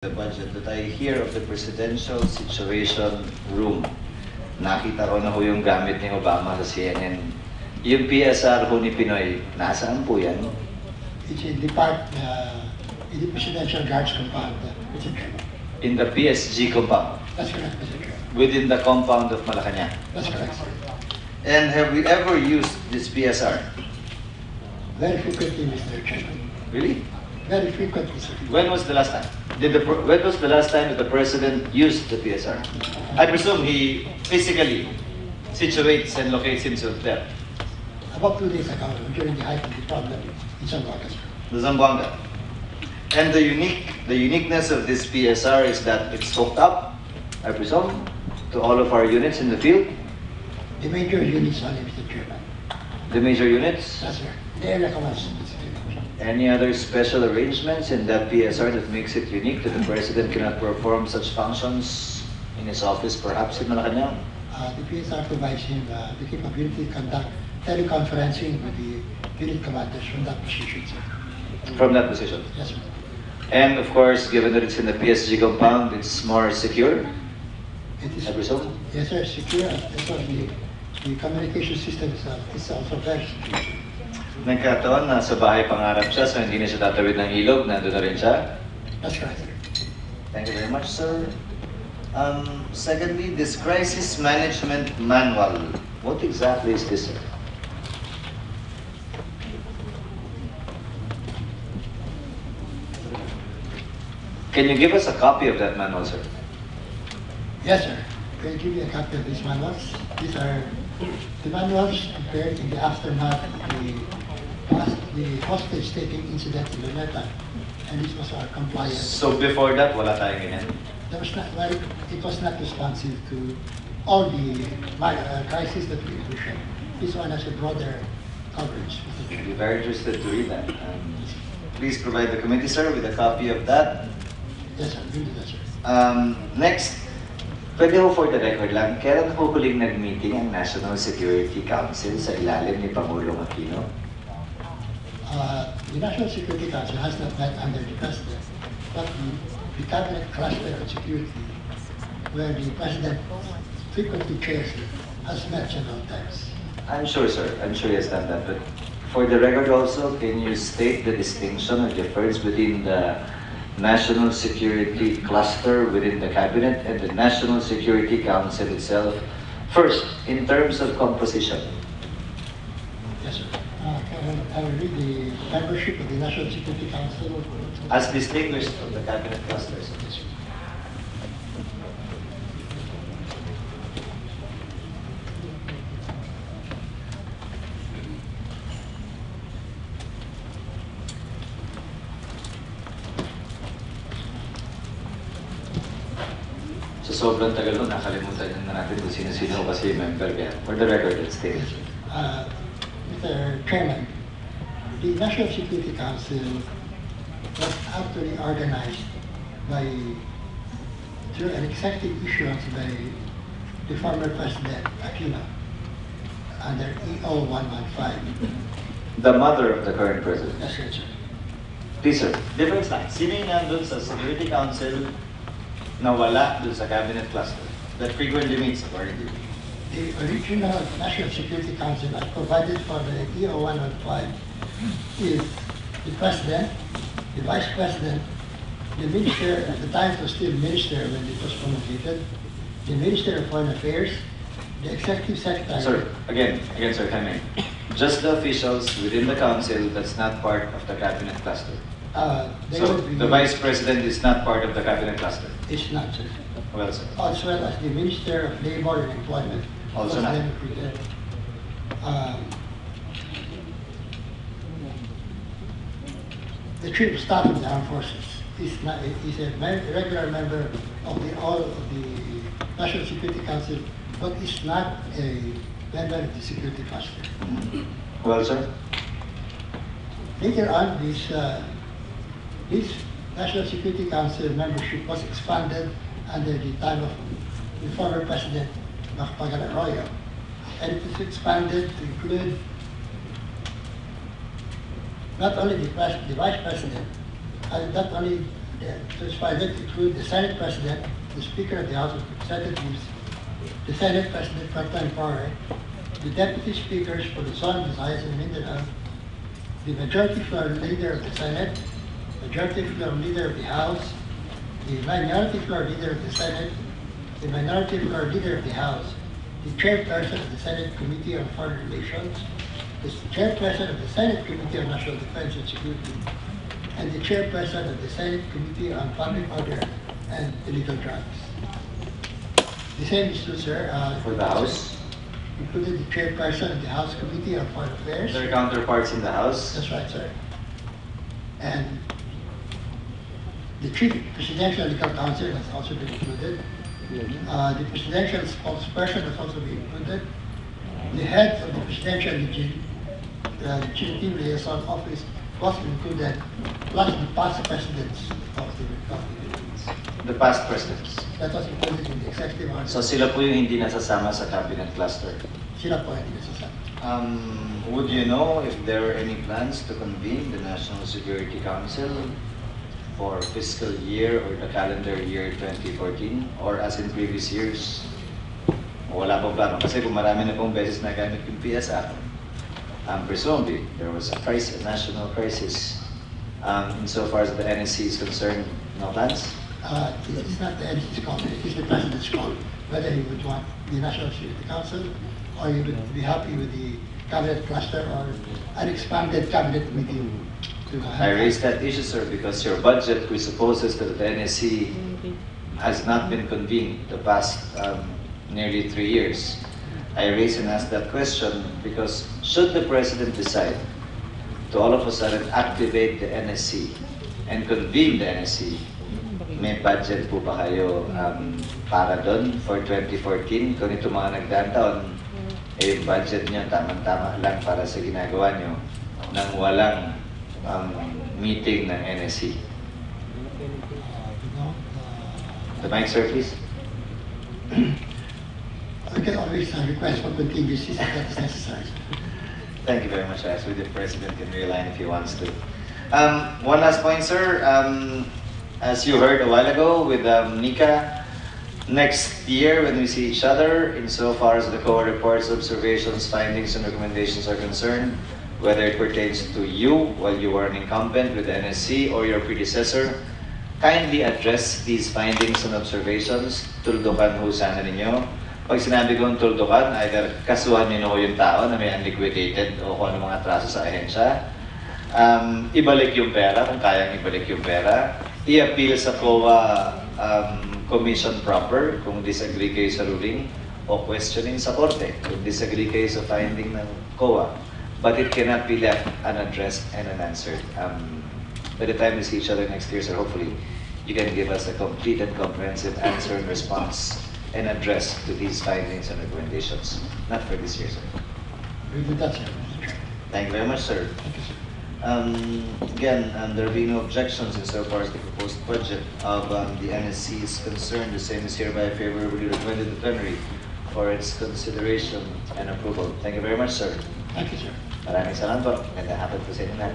the budget, but I hear of the Presidential Situation Room. Nakita ko na ho yung gamit ni Obama sa CNN. Yung PSR ho ni Pinoy, nasaan po yan? It's in the Presidential Guards compound, Mr. Chairman. In the PSG compound, That's correct, Mr. Chairman. within the compound of Malacanang. That's correct, sir. And have we ever used this PSR? Very frequently, Mr. Chairman. Really? Very frequently, sir. When was the last time? When was the last time that the President used the PSR? I presume he physically situates and locates himself there. About 2 days ago, during the height of the problem in Zamboanga, sir. The Zamboanga. And the uniqueness of this PSR is that it's hooked up, I presume, to all of our units in the field. The major units only, Mr. Chairman. The major units. That's right. The area commands, Mr. Chairman. Any other special arrangements in that PSR that makes it unique that the President cannot perform such functions in his office, perhaps in Malacanang? The PSR provides him the capability to conduct teleconferencing with the unit commanders from that position, sir. From that position. Yes, sir. And of course, given that it's in the PSG compound, it's more secure, It is, I presume? yes, sir, secure. Also, the communication system is also very secure. Nagkataon na sa bahay pangarap siya, so hindi na siya tatawid ng ilog, nandun na rin siya. That's right, sir. Thank you very much, sir. Secondly, this crisis management manual. What exactly is this, sir? Can you give us a copy of that manual, sir? Yes, sir. Can you give me a copy of these manuals? These are the manuals prepared in the aftermath of the hostage-taking incident in Luneta, and this was our compliance. So before that, wala tayong ganyan? There was not, well, it was not responsive to all the crises that we shared. This one has a broader coverage. I'd be very interested to read that. Please provide the committee, sir, with a copy of that. Yes, sir. Really, yes, sir. Next, pwede ho for the record lang, kailan ho huling nag-meeting ang National Security Council sa ilalim ni Pangulong Aquino? The National Security Council has not met under the President, but the Cabinet Cluster on Security, where the President frequently chairs it, has met several times. I'm sure, sir. I'm sure he has done that. But for the record also, can you state the distinction or difference between the National Security Cluster within the Cabinet and the National Security Council itself? First, in terms of composition. Yes, sir. I will read the membership of the National Security Council. As distinguished from the Cabinet clusters. Yes, sir. So sobrang tagal nun, nakalimutan na natin kung sino-sino kasi member kaya. For the record, let's take it. Mr. Chairman, the National Security Council was actually organized through an executive issuance by the former President Aquino under EO 115. The mother of the current president. That's right, sir. Please, sir. Difference lang. Sino yung nandun sa Security Council na wala dun sa Cabinet Cluster that frequently meets according to you? The original National Security Council as provided for the EO 115 is the President, the Vice President, the Minister, at the time it was still Minister when it was promulgated, the Minister of Foreign Affairs, the Executive Secretary. Sir, again, sir, can I? Just the officials within the council that's not part of the Cabinet Cluster. They So would be, the Vice President is not part of the Cabinet Cluster. It's not, sir. Well, sir. As well as the Minister of Labor and Employment. Also was not. then included. The Chief of Staff of the Armed Forces is a regular member of all of the National Security Council, but is not a member of the Security Cluster. Well, sir. Later on, this National Security Council membership was expanded under the time of the former President Macapagal Arroyo, and it was expanded to include not only the Vice President, not only So it's fine. That include the Senate President, the Speaker of the House of Representatives, the Senate President part-time power, the Deputy Speakers for the Luzon, Visayas, and Mindanao, the Majority Floor Leader of the Senate, Majority Floor Leader of the House, the Minority Floor Leader of the Senate, the Minority Floor Leader of the House, the Chairperson of the Senate Committee on Foreign Relations, the Chairperson of the Senate Committee on National Defense and Security, and the Chairperson of the Senate Committee on Public Order and Illegal Drugs. The same is true, sir. For the House, Including the Chairperson of the House Committee on Foreign Affairs. their counterparts in the House. That's right, sir. And the Chief Presidential Legal Counsel has also been included. The Presidential Spokesperson has also been included. The head of the Presidential Legislative Liaison Office was included, plus the past presidents of the Philippines. The past presidents. That was included in the executive order. So sila po yung hindi nasasama sa cabinet cluster. Sila po hindi nasasama. Would you know if there are any plans to convene the National Security Council for fiscal year or the calendar year 2014 or as in previous years? Wala pong plano kasi kung marami na pong beses na gamit yung PSR, presumably there was a national crisis. Insofar as the NSC is concerned, no plans? It's not the NSC's call, it is the President's call, whether he would want the National Security Council or he would be happy with the cabinet cluster or an expanded cabinet meeting. I raised that issue, sir, because your budget presupposes that the NSC has not been convened the past nearly 3 years. I raised and asked that question because should the President decide to all of a sudden activate the NSC and convene the NSC, may budget po ba kayo para doon for 2014? Kung ito mga nagdaang taon, yung budget niyo tamang-tama lang para sa ginagawa niyo nang walang meeting ng NSC. The mic, sir, please. We can always request for contingencies if that is necessary. Thank you very much, As with the President can realign if he wants to. One last point, sir. As you heard a while ago with Nika, next year when we see each other, insofar as the COA reports, observations, findings, and recommendations are concerned, whether it pertains to you while you were an incumbent with the NSC or your predecessor, kindly address these findings and observations. Tuldukan ho sana ninyo. Pag sinabi kong tuldukan, either kasuhan niyo yung tao na may unliquidated o kung ano mga atraso sa ahensya. Ibalik yung pera kung kayang ibalik yung pera. I-appeal sa COA commission proper kung disagree kayo sa ruling o questioning sa korte kung disagree kayo sa finding ng COA. But it cannot be left unaddressed and unanswered. By the time we see each other next year, sir, hopefully you can give us a complete and comprehensive answer and response and address to these findings and recommendations. Not for this year, sir. We do that, sir. Thank you very much, sir. Thank you, sir. Again, there being no objections insofar as the proposed budget of the NSC is concerned, the same is hereby favorably recommended to plenary for its consideration and approval. Thank you very much, sir. Thank you, sir. Maraming salamat po. Ganda hapon po sa inyo lahat.